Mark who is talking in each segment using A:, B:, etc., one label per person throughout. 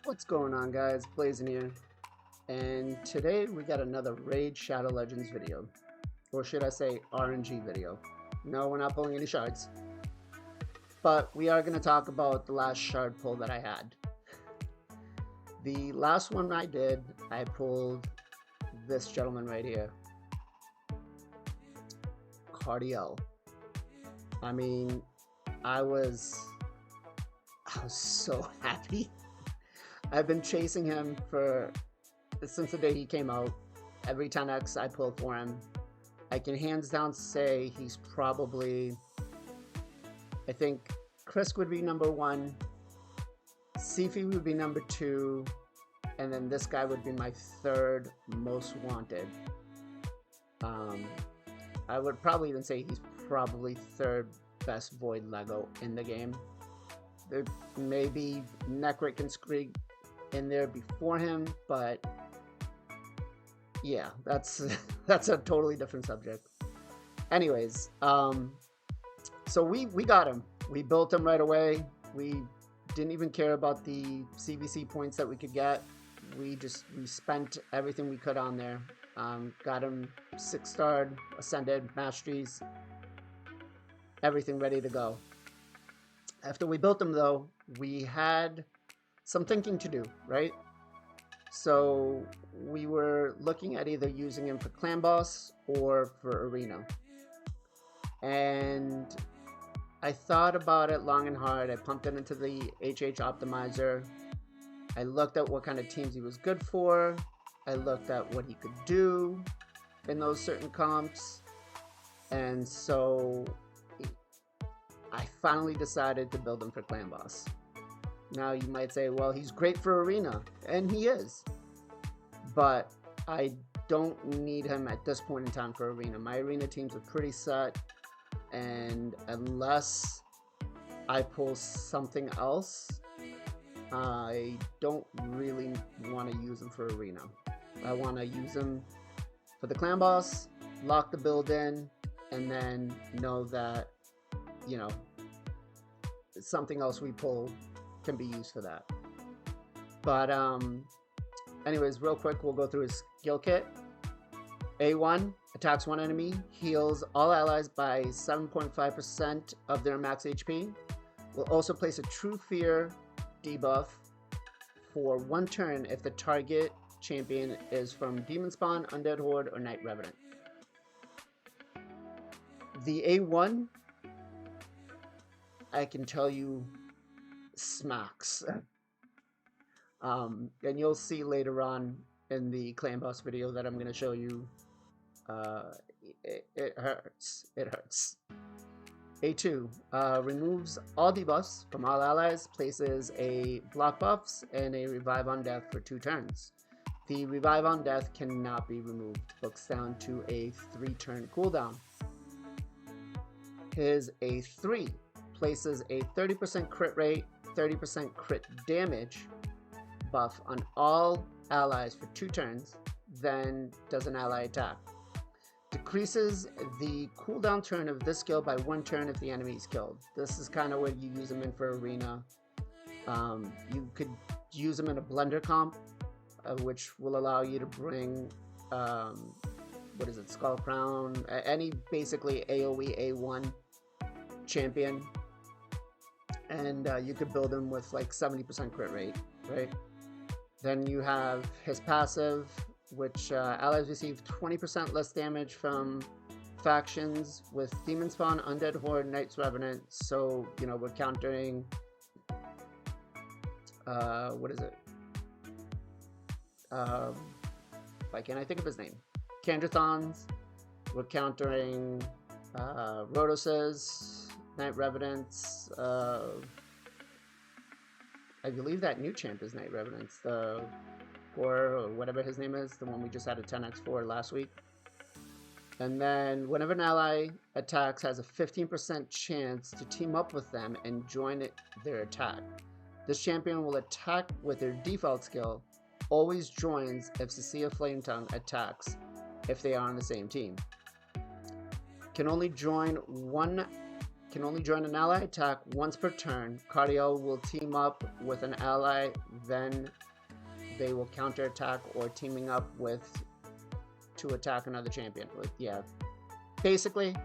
A: What's going on, guys? Blazing here, and today we got another Raid Shadow Legends video, or should I say RNG video. No, we're not pulling any shards, but we are going to talk about the last shard pull that I had. The last one I did, I pulled this gentleman right here, Cardiel. I mean, I was so happy. I've been chasing him since the day he came out. Every 10x I pull for him. I can hands down say he's probably, I think Chris would be number 1, Sifi would be number 2, and then this guy would be my 3rd most wanted. I would probably even say he's probably 3rd best Void Lego in the game. There may be Necrit and Skrig in there before him, but yeah, that's a totally different subject. Anyways, so we got him. We built him right away. We didn't even care about the CVC points that we could get. We spent everything we could on there. Got him 6-starred, ascended, masteries, everything ready to go. After we built him though, we had some thinking to do, right? So we were looking at either using him for clan boss or for arena. And I thought about it long and hard. I pumped it into the HH optimizer. I looked at what kind of teams he was good for. I looked at what he could do in those certain comps. And so I finally decided to build him for clan boss. Now you might say, well, he's great for arena, and he is, but I don't need him at this point in time for arena. My arena teams are pretty set, and unless I pull something else, I don't really want to use him for arena. I want to use him for the clan boss, lock the build in, and then know that, you know, something else we pull can be used for that. But anyways, real quick, we'll go through his skill kit. A1 attacks one enemy, heals all allies by 7.5% of their max HP. Will also place a True Fear debuff for 1 turn if the target champion is from Demon Spawn, Undead Horde, or Night Revenant. The A1, I can tell you, smacks. And you'll see later on in the clan boss video that I'm going to show you, it hurts. It hurts. A2 removes all debuffs from all allies, places a block buffs and a revive on death for 2 turns. The revive on death cannot be removed, books down to a 3-turn cooldown. His A3 places a 30% crit rate, 30% crit damage buff on all allies for 2 turns, then does an ally attack. Decreases the cooldown turn of this skill by 1 turn if the enemy is killed. This is kind of where you use them in for arena. You could use them in a blender comp, which will allow you to bring, what is it, Skull Crown, any basically AoE A1 champion. And you could build him with like 70% crit rate, right? Then you have his passive, which allies receive 20% less damage from factions with Demon Spawn, Undead Horde, Night's Revenant. So, you know, we're countering, what is it? Why can't I think of his name? Kandrathons. We're countering Rhodoses, Night Revenants, I believe that new champ is Night Revenants, the 4 or whatever his name is, the one we just had a 10x for last week. And then whenever an ally attacks, has a 15% chance to team up with them and join their attack. This champion will attack with their default skill, always joins if Cecilia Flametongue attacks if they are on the same team. Can only join one can only join an ally attack once per turn. Cardiel will team up with an ally, then they will counterattack or teaming up with to attack another champion. Yeah, basically,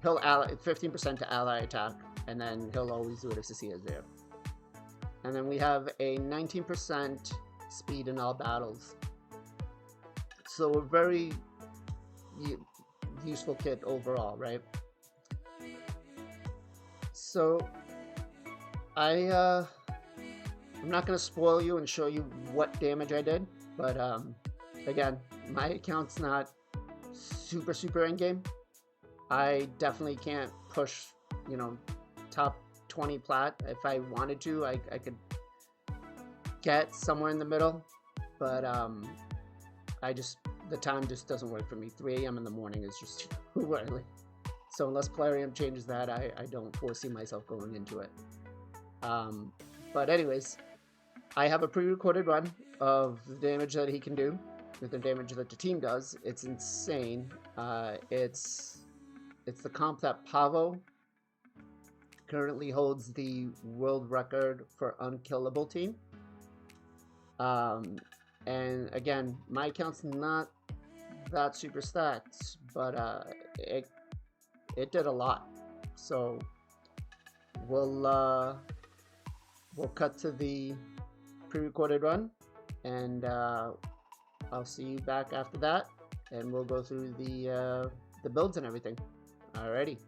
A: he'll ally 15% to ally attack, and then he'll always do it if Cecilia is there. And then we have a 19% speed in all battles. So a very useful kit overall, right? So I'm not going to spoil you and show you what damage I did, but again, my account's not super in game. I definitely can't push, you know, top 20 plat. If I wanted to, I could get somewhere in the middle, but the time just doesn't work for me. 3 a.m. in the morning is just too early. So unless Plarium changes that, I don't foresee myself going into it. But anyways, I have a pre-recorded run of the damage that he can do, with the damage that the team does. It's insane. It's the comp that Pavo currently holds the world record for unkillable team. And again, my account's not that super stacked, but it did a lot. So we'll cut to the pre-recorded run, and I'll see you back after that, and we'll go through the builds and everything. Alrighty.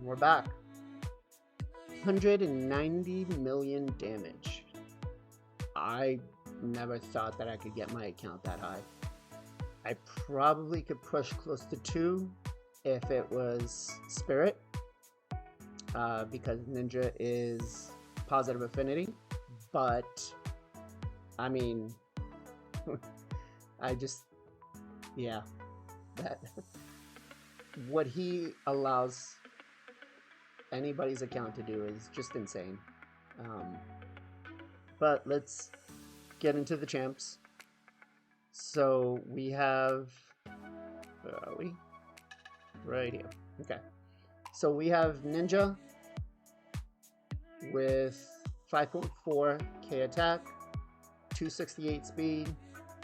A: We're back. 190 million damage. I never thought that I could get my account that high. I probably could push close to 2 if it was Spirit, because Ninja is positive affinity, but I mean, yeah, that what he allows anybody's account to do is just insane. But let's get into the champs. So we have, where are we? Right here. Okay. So we have Ninja with 5.4k attack, 268 speed,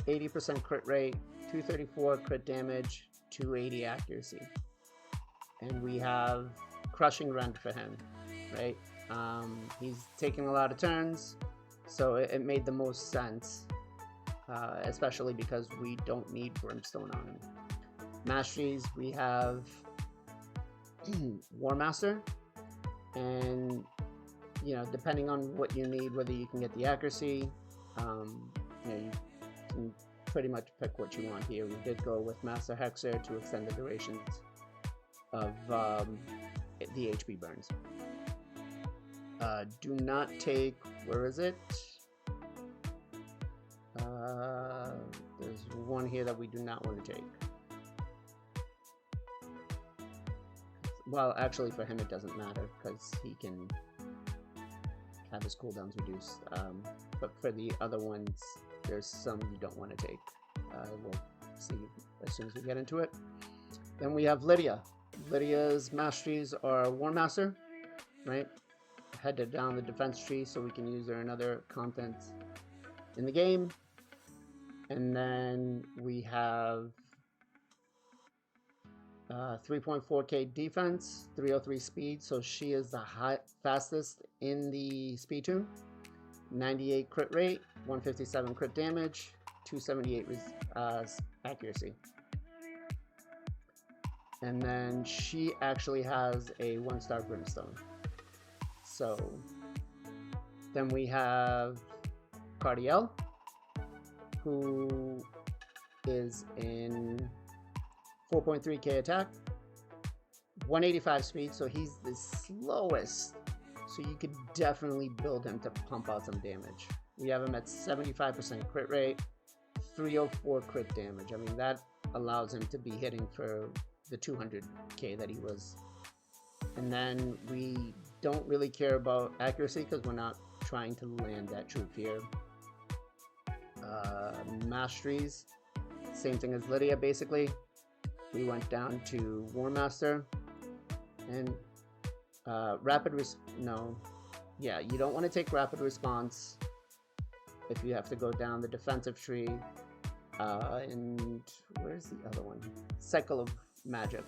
A: 80% crit rate, 234 crit damage, 280 accuracy. And we have Crushing Rend for him, right? He's taking a lot of turns, so it made the most sense, especially because we don't need Brimstone on him. Masteries, we have War Master, and you know, depending on what you need, whether you can get the accuracy, you know, you can pretty much pick what you want here. We did go with Master Hexer to extend the durations of the HP burns. Do not take, where is it? There's one here that we do not want to take. Well, actually for him it doesn't matter because he can have his cooldowns reduced. But for the other ones, there's some you don't want to take. We'll see as soon as we get into it. Then we have Lydia. Lydia's masteries are War Master, right? Headed down the defense tree so we can use her in other content in the game. And then we have 3.4k defense, 303 speed, so she is the fastest in the speed tune. 98 crit rate, 157 crit damage, 278 accuracy. And then she actually has a 1-star Brimstone. So then we have Cardiel, who is in 4.3k attack, 185 speed, so he's the slowest. So you could definitely build him to pump out some damage. We have him at 75% crit rate, 304 crit damage. I mean, that allows him to be hitting for the 200k that he was. And then we don't really care about accuracy because we're not trying to land that True Fear. Masteries, same thing as Lydia basically. We went down to War Master and you don't want to take rapid response if you have to go down the defensive tree. And where's the other one? Cycle of Magic.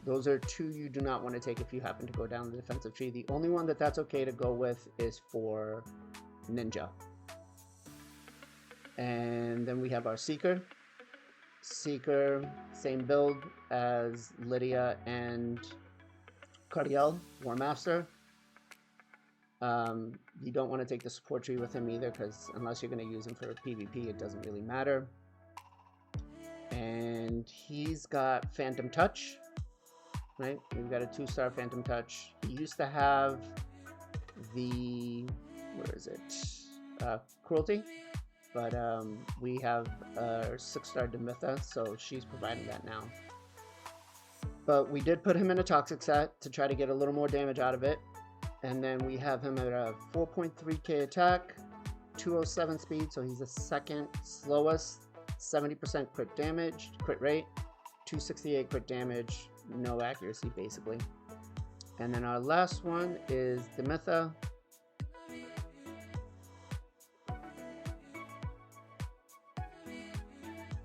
A: Those are two you do not want to take if you happen to go down the defensive tree. The only one that's okay to go with is for Ninja. And then we have our Seeker. Seeker, same build as Lydia and Cardiel, War Master. You don't want to take the support tree with him either, because unless you're going to use him for PvP, it doesn't really matter. And he's got Phantom Touch, right? We've got a 2-star Phantom Touch. He used to have the, where is it? Cruelty. But we have a 6-star Demitha, so she's providing that now. But we did put him in a Toxic set to try to get a little more damage out of it. And then we have him at a 4.3k attack, 207 speed, so he's the second slowest, 70% crit damage, crit rate, 268 crit damage, no accuracy basically. And then our last one is Demitha.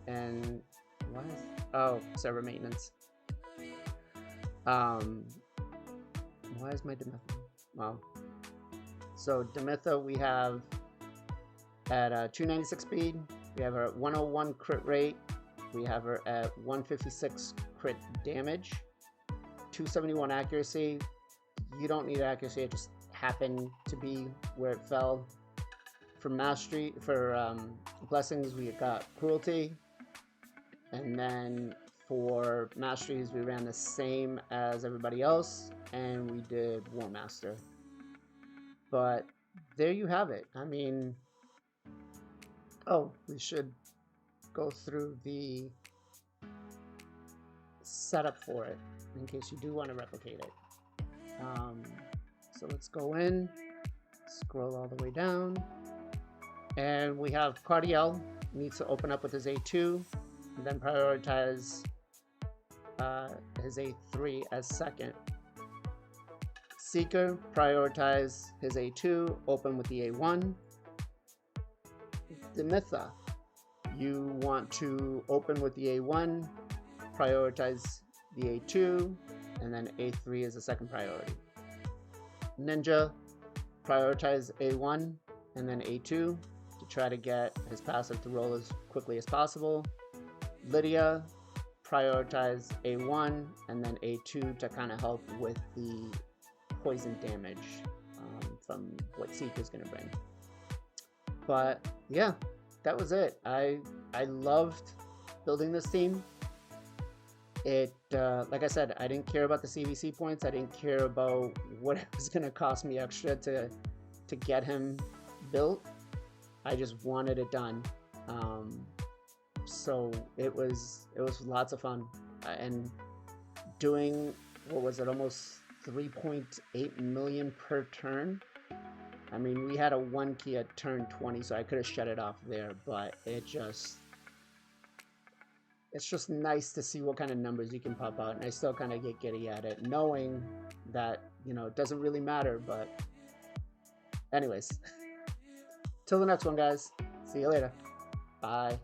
A: And why is, oh, server maintenance. Why is my Demitha? Well, so Demitha we have at 296 speed. We have her at 101 crit rate. We have her at 156 crit damage. 271 accuracy. You don't need accuracy, it just happened to be where it fell. For mastery, for blessings, we got cruelty, and then for masteries, we ran the same as everybody else, and we did War Master. But there you have it. I mean, oh, we should go through the setup for it in case you do want to replicate it. So let's go in, scroll all the way down, and we have Cardiel needs to open up with his A2, and then prioritize his A3 as second. Seeker, prioritize his A2, open with the A1. Demitha, you want to open with the A1, prioritize the A2, and then A3 is the second priority. Ninja, prioritize A1 and then A2 to try to get his passive to roll as quickly as possible. Lydia, prioritize A1 and then A2 to kind of help with the poison damage from what Seeker's going to bring. But yeah, that was it. I loved building this team. It like I said, I didn't care about the CVC points. I didn't care about what it was going to cost me extra to get him built. I just wanted it done. So it was lots of fun, and doing, what was it, almost 3.8 million per turn. I mean, we had a 1 key at turn 20, so I could have shut it off there, but it's just nice to see what kind of numbers you can pop out, and I still kind of get giddy at it, knowing that, you know, it doesn't really matter. But anyways, till the next one, guys. See you later. Bye.